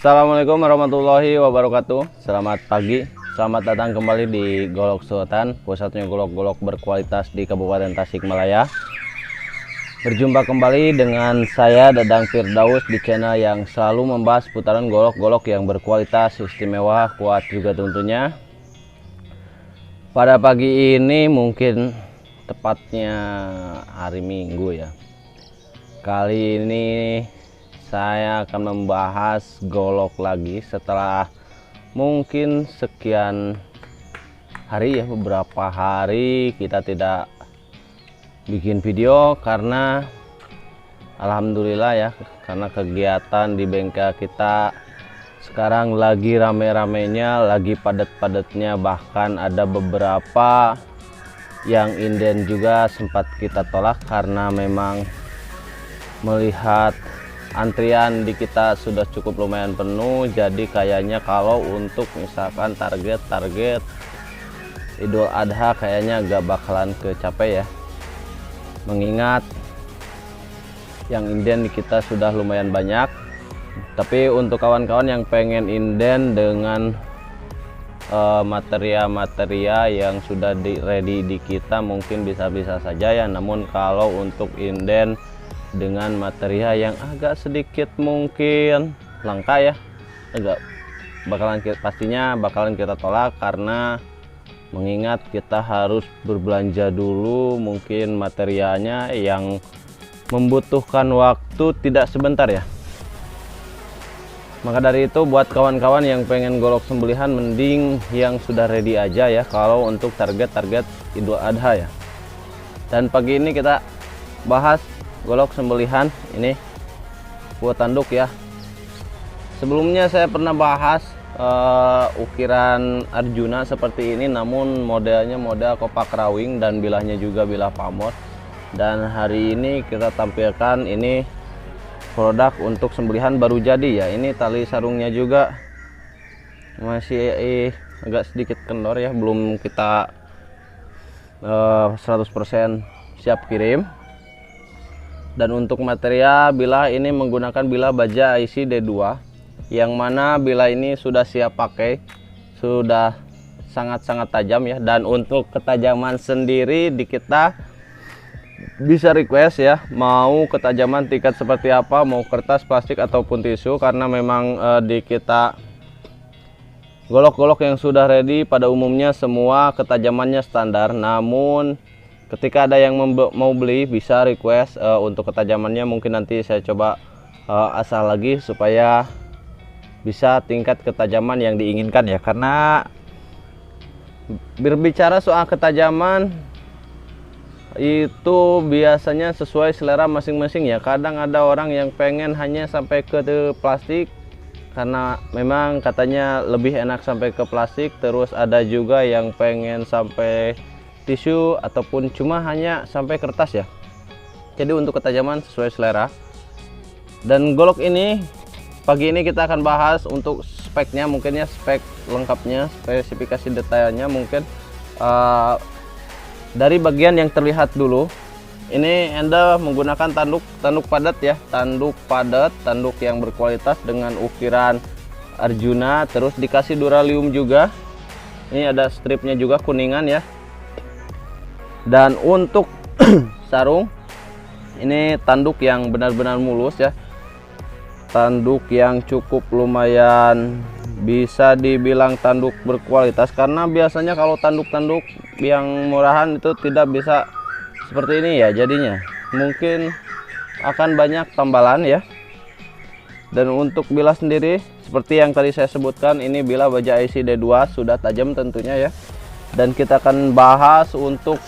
Assalamualaikum warahmatullahi wabarakatuh. Selamat pagi, selamat datang kembali di Golok Sultan, pusatnya golok-golok berkualitas di Kabupaten Tasikmalaya. Berjumpa kembali dengan saya Dadang Firdaus di channel yang selalu membahas putaran golok-golok yang berkualitas, istimewa, kuat juga tentunya. Pada pagi ini mungkin tepatnya hari Minggu ya. Kali ini saya akan membahas golok lagi setelah mungkin sekian hari ya, beberapa hari kita tidak bikin video karena alhamdulillah ya, karena kegiatan di bengkel kita sekarang lagi rame-ramenya, lagi padat-padatnya, bahkan ada beberapa yang inden juga sempat kita tolak karena memang melihat antrian di kita sudah cukup lumayan penuh. Jadi kayaknya kalau untuk misalkan target Idul Adha kayaknya gak bakalan kecapai ya, mengingat yang inden di kita sudah lumayan banyak. Tapi untuk kawan-kawan yang pengen inden dengan materia yang sudah ready di kita mungkin bisa-bisa saja ya. Namun kalau untuk inden dengan material yang agak sedikit mungkin langka ya, pastinya bakalan kita tolak karena mengingat kita harus berbelanja dulu, mungkin materialnya yang membutuhkan waktu tidak sebentar ya. Maka dari itu buat kawan-kawan yang pengen golok sembelihan mending yang sudah ready aja ya kalau untuk target Idul Adha ya. Dan pagi ini kita bahas golok sembelihan ini buat tanduk ya. Sebelumnya saya pernah bahas ukiran Arjuna seperti ini, namun modelnya model kopak rawing dan bilahnya juga bilah pamor. Dan hari ini kita tampilkan ini produk untuk sembelihan baru jadi ya. Ini tali sarungnya juga masih agak sedikit kendor ya, belum kita 100% siap kirim. Dan untuk material bilah ini menggunakan bilah baja IC D2, yang mana bilah ini sudah siap pakai, sudah sangat-sangat tajam ya. Dan untuk ketajaman sendiri di kita bisa request ya, mau ketajaman tingkat seperti apa, mau kertas, plastik ataupun tisu, karena memang di kita golok-golok yang sudah ready pada umumnya semua ketajamannya standar. Namun ketika ada yang mau beli bisa request untuk ketajamannya, mungkin nanti saya coba asah lagi supaya bisa tingkat ketajaman yang diinginkan ya. Karena berbicara soal ketajaman itu biasanya sesuai selera masing-masing ya. Kadang ada orang yang pengen hanya sampai ke plastik karena memang katanya lebih enak sampai ke plastik. Terus ada juga yang pengen sampai tisu ataupun cuma hanya sampai kertas ya. Jadi untuk ketajaman sesuai selera. Dan golok ini pagi ini kita akan bahas untuk speknya, mungkin ya spek lengkapnya, spesifikasi detailnya mungkin dari bagian yang terlihat dulu. Ini Anda menggunakan tanduk padat ya, tanduk padat, tanduk yang berkualitas dengan ukiran Arjuna, terus dikasih duralium juga. Ini ada stripnya juga kuningan ya. Dan untuk sarung ini tanduk yang benar-benar mulus ya, tanduk yang cukup lumayan bisa dibilang tanduk berkualitas. Karena biasanya kalau tanduk-tanduk yang murahan itu tidak bisa seperti ini ya, jadinya mungkin akan banyak tambalan ya. Dan untuk bilah sendiri seperti yang tadi saya sebutkan, ini bilah baja IC D2 sudah tajam tentunya ya. Dan kita akan bahas untuk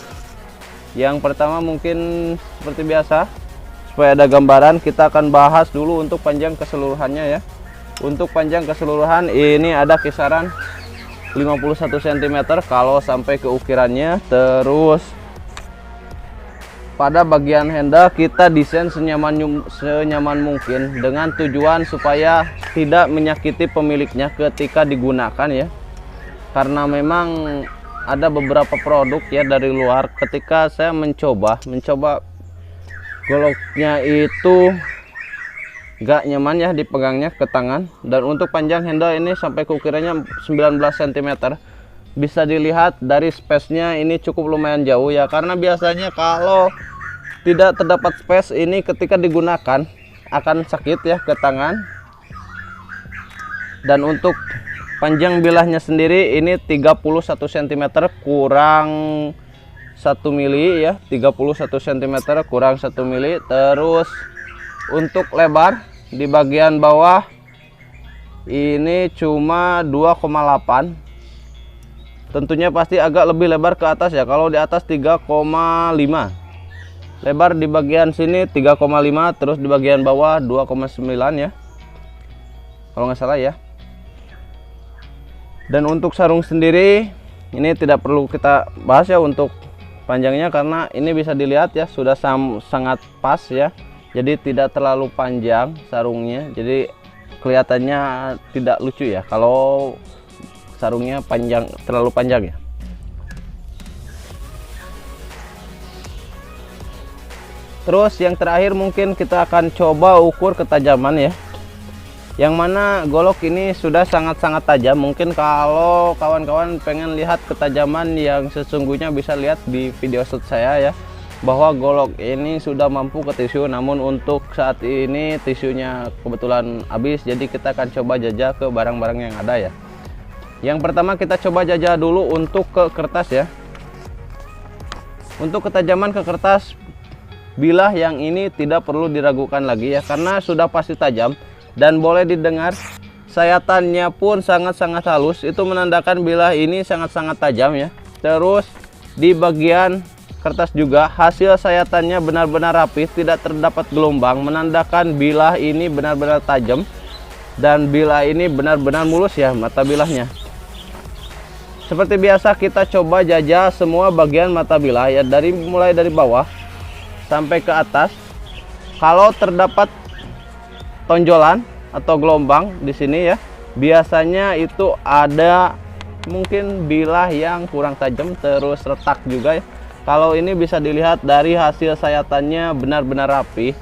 yang pertama mungkin seperti biasa, supaya ada gambaran kita akan bahas dulu untuk panjang keseluruhannya ya. Untuk panjang keseluruhan ini ada kisaran 51 cm kalau sampai ke ukirannya. Terus pada bagian handle kita desain senyaman mungkin dengan tujuan supaya tidak menyakiti pemiliknya ketika digunakan ya. Karena memang ada beberapa produk ya dari luar, ketika saya mencoba goloknya itu gak nyaman ya dipegangnya ke tangan. Dan untuk panjang handle ini sampai ke ukurannya 19 cm. Bisa dilihat dari space-nya ini cukup lumayan jauh ya, karena biasanya kalau tidak terdapat space ini ketika digunakan akan sakit ya ke tangan. Dan untuk panjang bilahnya sendiri ini 31 cm kurang 1 mili ya, 31 cm kurang 1 mili. Terus untuk lebar di bagian bawah ini cuma 2,8. Tentunya pasti agak lebih lebar ke atas ya. Kalau di atas 3,5. Lebar di bagian sini 3,5, terus di bagian bawah 2,9 ya. Kalau nggak salah ya. Dan untuk sarung sendiri ini tidak perlu kita bahas ya untuk panjangnya, karena ini bisa dilihat ya sudah sangat pas ya. Jadi tidak terlalu panjang sarungnya, jadi kelihatannya tidak lucu ya kalau sarungnya terlalu panjang ya. Terus yang terakhir mungkin kita akan coba ukur ketajaman ya, yang mana golok ini sudah sangat-sangat tajam. Mungkin kalau kawan-kawan pengen lihat ketajaman yang sesungguhnya bisa lihat di video shoot saya ya, bahwa golok ini sudah mampu ke tisu. Namun untuk saat ini tisunya kebetulan habis, jadi kita akan coba jajah ke barang-barang yang ada ya. Yang pertama kita coba jajah dulu untuk ke kertas ya. Untuk ketajaman ke kertas, bilah yang ini tidak perlu diragukan lagi ya, karena sudah pasti tajam. Dan boleh didengar sayatannya pun sangat-sangat halus, itu menandakan bilah ini sangat-sangat tajam ya. Terus di bagian kertas juga hasil sayatannya benar-benar rapi, tidak terdapat gelombang, menandakan bilah ini benar-benar tajam. Dan bilah ini benar-benar mulus ya mata bilahnya. Seperti biasa kita coba jajah semua bagian mata bilah ya, mulai dari bawah sampai ke atas. Kalau terdapat tonjolan atau gelombang di sini ya, biasanya itu ada mungkin bilah yang kurang tajam, terus retak juga ya. Kalau ini bisa dilihat dari hasil sayatannya benar-benar rapi,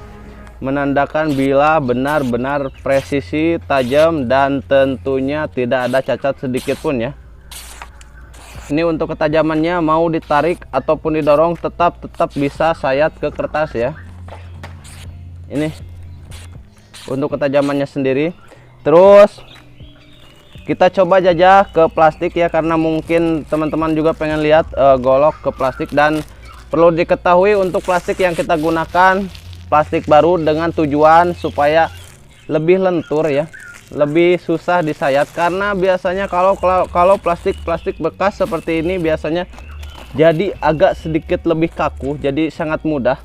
menandakan bilah benar-benar presisi, tajam, dan tentunya tidak ada cacat sedikit pun ya. Ini untuk ketajamannya mau ditarik ataupun didorong tetap bisa sayat ke kertas ya. Ini untuk ketajamannya sendiri. Terus kita coba jajah ke plastik ya, karena mungkin teman-teman juga pengen lihat golok ke plastik. Dan perlu diketahui untuk plastik yang kita gunakan plastik baru dengan tujuan supaya lebih lentur ya, lebih susah disayat. Karena biasanya kalau plastik bekas seperti ini biasanya jadi agak sedikit lebih kaku, jadi sangat mudah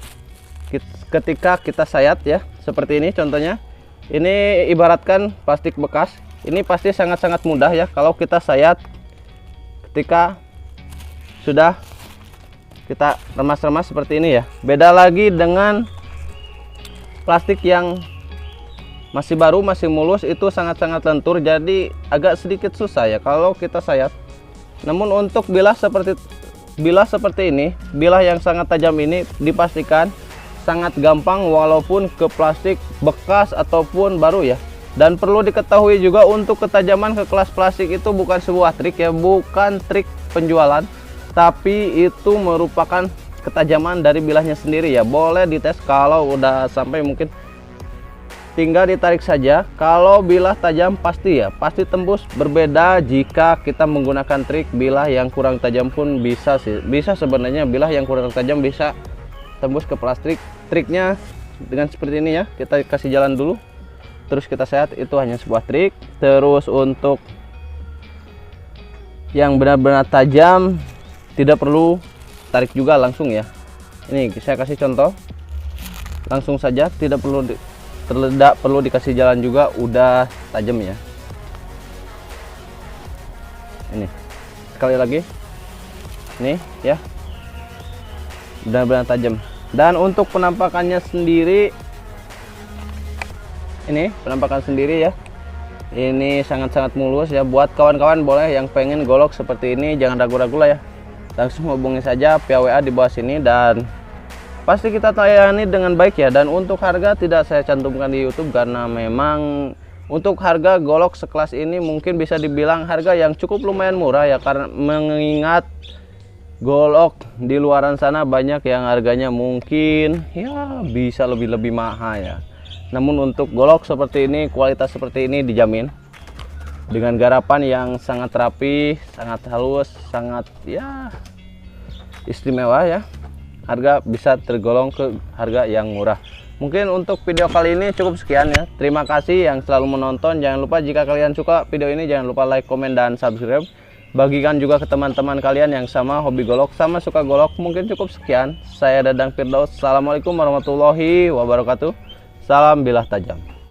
ketika kita sayat ya. Seperti ini contohnya, ini ibaratkan plastik bekas, ini pasti sangat-sangat mudah ya kalau kita sayat ketika sudah kita remas-remas seperti ini ya. Beda lagi dengan plastik yang masih baru, masih mulus, itu sangat-sangat lentur, jadi agak sedikit susah ya kalau kita sayat. Namun untuk bilah seperti ini, bilah yang sangat tajam ini dipastikan sangat gampang walaupun ke plastik bekas ataupun baru ya. Dan perlu diketahui juga untuk ketajaman ke kelas plastik itu bukan sebuah trik ya, bukan trik penjualan, tapi itu merupakan ketajaman dari bilahnya sendiri ya. Boleh dites kalau udah sampai, mungkin tinggal ditarik saja. Kalau bilah tajam pasti tembus. Berbeda jika kita menggunakan trik bilah yang kurang tajam pun bisa sih. Bisa sebenarnya bilah yang kurang tajam bisa tembus ke plastik. Triknya dengan seperti ini ya. Kita kasih jalan dulu, terus kita sayat, itu hanya sebuah trik. Terus untuk yang benar-benar tajam tidak perlu tarik juga, langsung ya. Ini saya kasih contoh. Langsung saja, tidak perlu dikasih jalan juga, udah tajam ya. Ini sekali lagi, nih ya, benar-benar tajam. Dan untuk penampakannya sendiri, ini penampakan sendiri ya, ini sangat-sangat mulus ya. Buat kawan-kawan boleh yang pengen golok seperti ini, jangan ragu-ragu lah ya, langsung hubungi saja via WA di bawah sini. Dan pasti kita tayani dengan baik ya. Dan untuk harga tidak saya cantumkan di YouTube karena memang untuk harga golok sekelas ini mungkin bisa dibilang harga yang cukup lumayan murah ya, karena mengingat golok di luaran sana banyak yang harganya mungkin ya bisa lebih mahal ya. Namun untuk golok seperti ini, kualitas seperti ini dijamin dengan garapan yang sangat rapi, sangat halus, sangat ya istimewa ya. Harga bisa tergolong ke harga yang murah. Mungkin untuk video kali ini cukup sekian ya. Terima kasih yang selalu menonton. Jangan lupa jika kalian suka video ini, jangan lupa like, komen, dan subscribe. Bagikan juga ke teman-teman kalian yang sama hobi golok, sama suka golok. Mungkin cukup sekian. Saya Dadang Firdaus. Assalamualaikum warahmatullahi wabarakatuh. Salam bilah tajam.